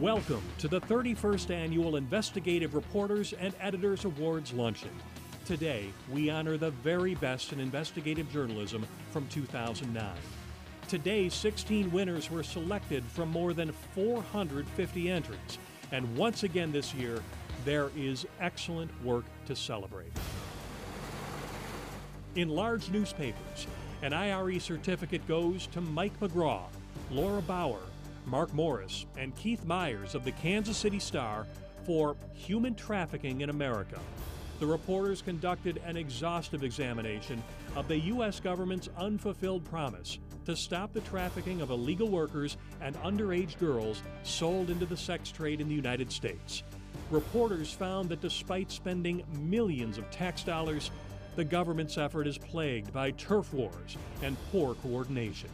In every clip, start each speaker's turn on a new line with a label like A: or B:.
A: Welcome to the 31st Annual Investigative Reporters and Editors Awards Luncheon. Today, we honor the very best in investigative journalism from 2009. Today's 16 winners were selected from more than 450 entries, and once again this year, there is excellent work to celebrate. In large newspapers, an IRE certificate goes to Mike McGraw, Laura Bauer, Mark Morris, and Keith Myers of the Kansas City Star for human trafficking in America. The reporters conducted an exhaustive examination of the U.S. government's unfulfilled promise to stop the trafficking of illegal workers and underage girls sold into the sex trade in the United States. Reporters found that despite spending millions of tax dollars, the government's effort is plagued by turf wars and poor coordination.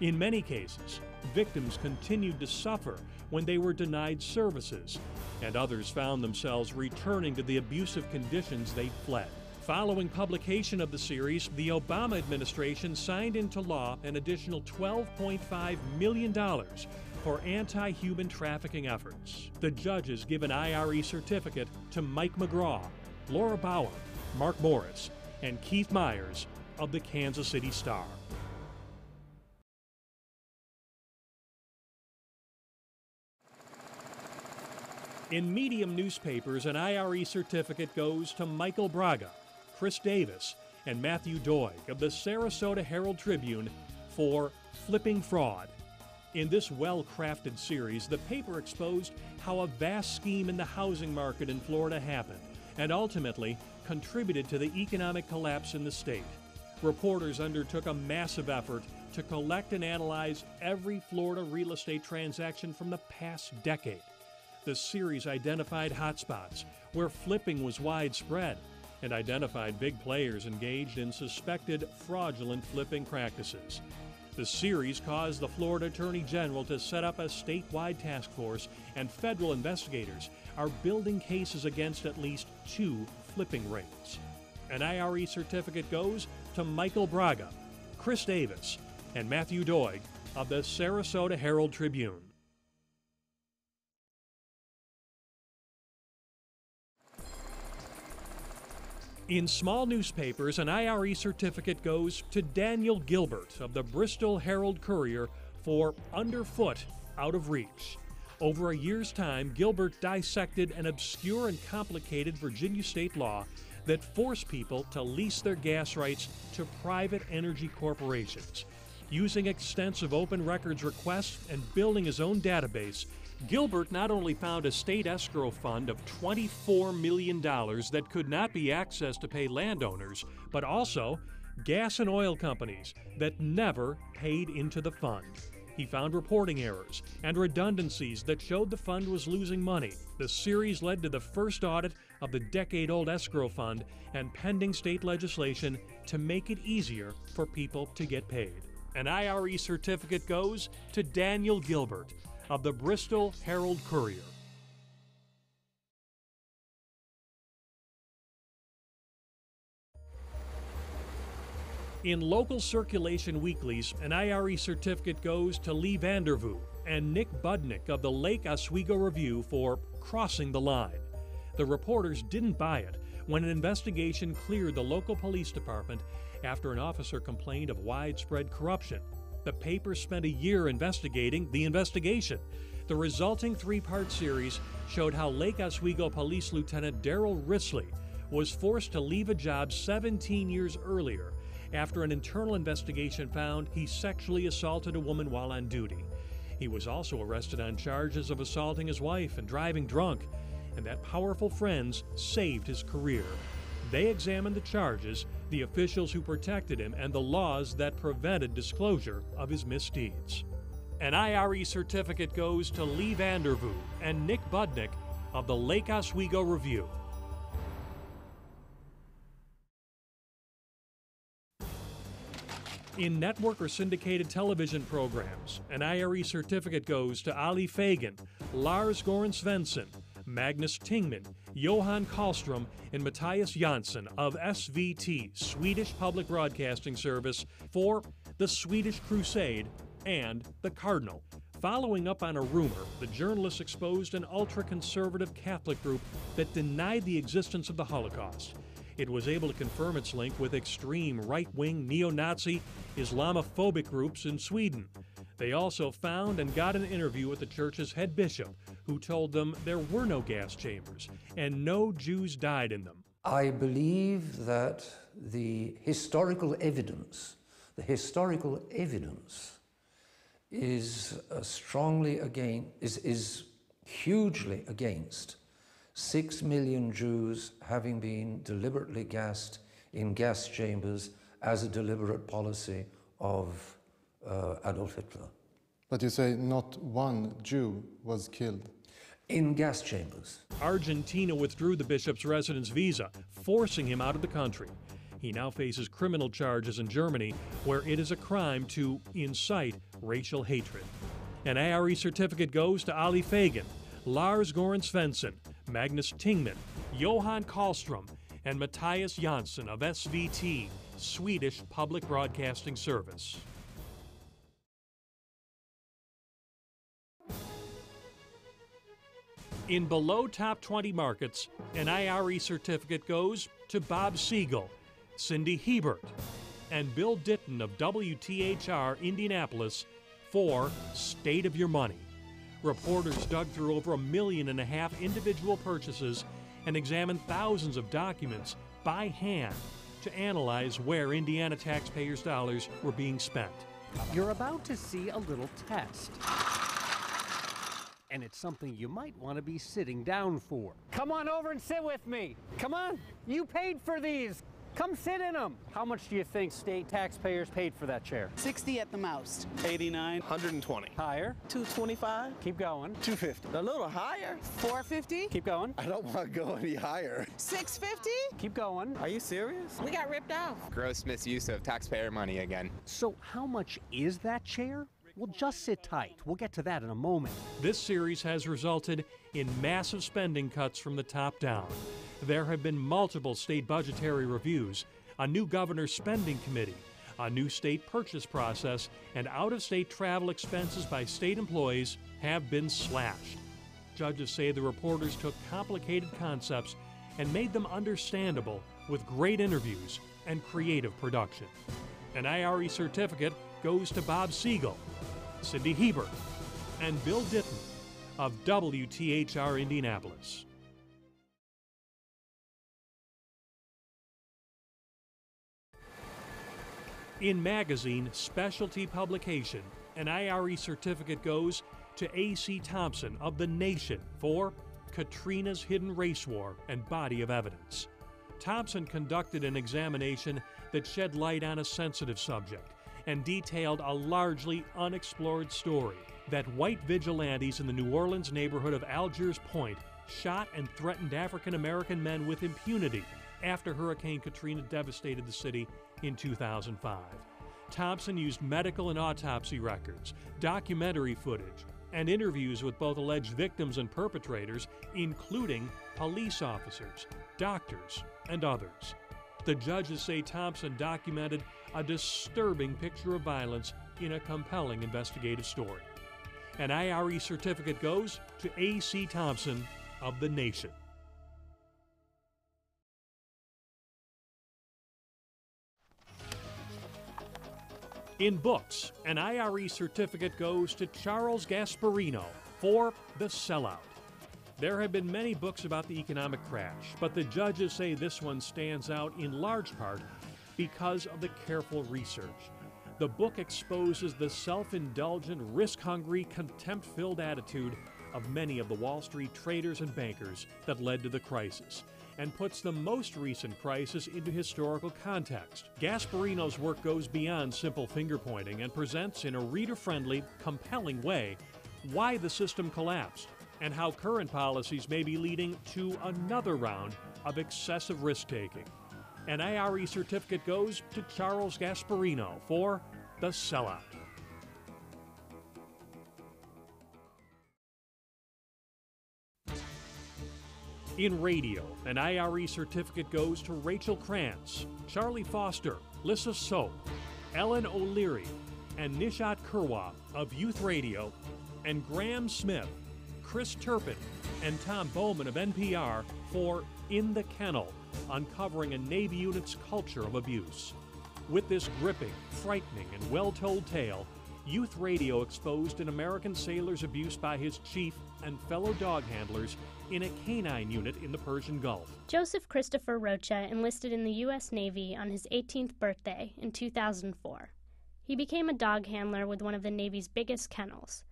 A: In many cases, victims continued to suffer when they were denied services, and others found themselves returning to the abusive conditions they fled. Following publication of the series, the Obama administration signed into law an additional $12.5 million for anti-human trafficking efforts. The judges give an IRE certificate to Mike McGraw, Laura Bauer, Mark Morris, and Keith Myers of the Kansas City Star. In medium newspapers, an IRE certificate goes to Michael Braga, Chris Davis, and Matthew Doig of the Sarasota Herald-Tribune for flipping fraud. In this well-crafted series, the paper exposed how a vast scheme in the housing market in Florida happened and ultimately contributed to the economic collapse in the state. Reporters undertook a massive effort to collect and analyze every Florida real estate transaction from the past decade. The series identified hotspots where flipping was widespread and identified big players engaged in suspected fraudulent flipping practices. The series caused the Florida Attorney General to set up a statewide task force, and federal investigators are building cases against at least 2 flipping rings. An IRE certificate goes to Michael Braga, Chris Davis, and Matthew Doig of the Sarasota Herald-Tribune. In small newspapers, an IRE certificate goes to Daniel Gilbert of the Bristol Herald-Courier for Underfoot, Out of Reach. Over a year's time, Gilbert dissected an obscure and complicated Virginia state law that forced people to lease their gas rights to private energy corporations. Using extensive open records requests and building his own database, Gilbert not only found a state escrow fund of $24 million that could not be accessed to pay landowners, but also gas and oil companies that never paid into the fund. He found reporting errors and redundancies that showed the fund was losing money. The series led to the first audit of the decade-old escrow fund and pending state legislation to make it easier for people to get paid. An IRE certificate goes to Daniel Gilbert of the Bristol Herald-Courier. In local circulation weeklies, an IRE certificate goes to Lee Vandervoo and Nick Budnick of the Lake Oswego Review for crossing the line. The reporters didn't buy it when an investigation cleared the local police department after an officer complained of widespread corruption. The paper spent a year investigating the investigation. The resulting 3-part series showed how Lake Oswego Police Lieutenant Darrell Risley was forced to leave a job 17 years earlier after an internal investigation found he sexually assaulted a woman while on duty. He was also arrested on charges of assaulting his wife and driving drunk, and that powerful friends saved his career. They examined the charges, the officials who protected him, and the laws that prevented disclosure of his misdeeds. An IRE certificate goes to Lee Vandervoo and Nick Budnick of the Lake Oswego Review. In network or syndicated television programs, an IRE certificate goes to Ali Fagan, Lars Goran Svensson, Magnus Tingman, Johan Karlström, and Matthias Jansson of SVT, Swedish Public Broadcasting Service, for The Swedish Crusade and The Cardinal. Following up on a rumor, the journalists exposed an ultra-conservative Catholic group that denied the existence of the Holocaust. It was able to confirm its link with extreme right-wing neo-Nazi Islamophobic groups in Sweden. They also found and got an interview with the church's head bishop, who told them there were no gas chambers and no Jews died in them.
B: I believe that the historical evidence is hugely against 6 million Jews having been deliberately gassed in gas chambers as a deliberate policy of Adolf Hitler.
C: But you say not one Jew was killed.
B: In gas chambers.
A: Argentina withdrew the bishop's residence visa, forcing him out of the country. He now faces criminal charges in Germany, where it is a crime to incite racial hatred. An IRE certificate goes to Ali Fagan, Lars Goran Svensson, Magnus Tingman, Johan Karlström, and Matthias Jansson of SVT, Swedish Public Broadcasting Service. In below top 20 markets, an IRE certificate goes to Bob Siegel, Cindy Hebert, and Bill Ditton of WTHR Indianapolis for State of Your Money. Reporters dug through over 1.5 million individual purchases and examined thousands of documents by hand to analyze where Indiana taxpayers' dollars were being spent.
D: You're about to see a little test. And it's something you might want to be sitting down for. Come on over and sit with me. Come on, you paid for these. Come sit in them. How much do you think state taxpayers paid for that chair?
E: 60 at the most.
F: 89, 120.
D: Higher?
E: 225.
D: Keep going.
F: 250.
E: A little higher. 450.
D: Keep going.
F: I don't want to go any higher.
E: 650.
D: Keep going.
F: Are you serious?
E: We got ripped off.
G: Gross misuse of taxpayer money again.
D: So how much is that chair? Well, just sit tight. We'll get to that in a moment.
A: This series has resulted in massive spending cuts from the top down. There have been multiple state budgetary reviews, a new governor's spending committee, a new state purchase process, and out-of-state travel expenses by state employees have been slashed. Judges say the reporters took complicated concepts and made them understandable with great interviews and creative production. An IRE certificate goes to Bob Siegel, Cindy Hebert, and Bill Ditton of WTHR Indianapolis. In magazine specialty publication, an IRE certificate goes to A.C. Thompson of The Nation for Katrina's Hidden Race War and Body of Evidence. Thompson conducted an examination that shed light on a sensitive subject and detailed a largely unexplored story that white vigilantes in the New Orleans neighborhood of Algiers Point shot and threatened African American men with impunity after Hurricane Katrina devastated the city in 2005. Thompson used medical and autopsy records, documentary footage, and interviews with both alleged victims and perpetrators, including police officers, doctors, and others. The judges say Thompson documented a disturbing picture of violence in a compelling investigative story. An IRE certificate goes to A.C. Thompson of The Nation. In books, an IRE certificate goes to Charles Gasparino for The Sellout. There have been many books about the economic crash, but the judges say this one stands out in large part because of the careful research. The book exposes the self-indulgent, risk-hungry, contempt-filled attitude of many of the Wall Street traders and bankers that led to the crisis, and puts the most recent crisis into historical context. Gasparino's work goes beyond simple finger-pointing and presents in a reader-friendly, compelling way why the system collapsed and how current policies may be leading to another round of excessive risk-taking. An IRE certificate goes to Charles Gasparino for The Sellout. In radio, an IRE certificate goes to Rachel Krantz, Charlie Foster, Lissa Soap, Ellen O'Leary, and Nishat Kurwa of Youth Radio and Graham Smith, Chris Turpin, and Tom Bowman of NPR for In the Kennel, uncovering a Navy unit's culture of abuse. With this gripping, frightening, and well-told tale, Youth Radio exposed an American sailor's abuse by his chief and fellow dog handlers in a canine unit in the Persian Gulf.
H: Joseph Christopher Rocha enlisted in the U.S. Navy on his 18th birthday in 2004. He became a dog handler with one of the Navy's biggest kennels.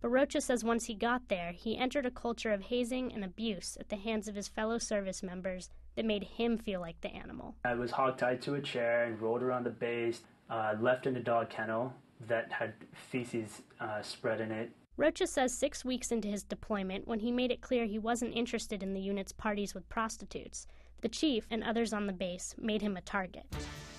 H: But Rocha says once he got there, he entered a culture of hazing and abuse at the hands of his fellow service members that made him feel like the animal.
I: I was hogtied to a chair and rolled around the base, left in a dog kennel that had feces spread in it.
H: Rocha says 6 weeks into his deployment, when he made it clear he wasn't interested in the unit's parties with prostitutes, the chief and others on the base made him a target.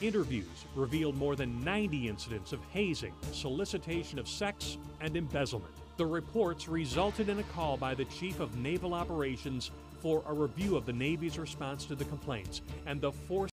A: Interviews revealed more than 90 incidents of hazing, solicitation of sex, and embezzlement. The reports resulted in a call by the Chief of Naval Operations for a review of the Navy's response to the complaints and the force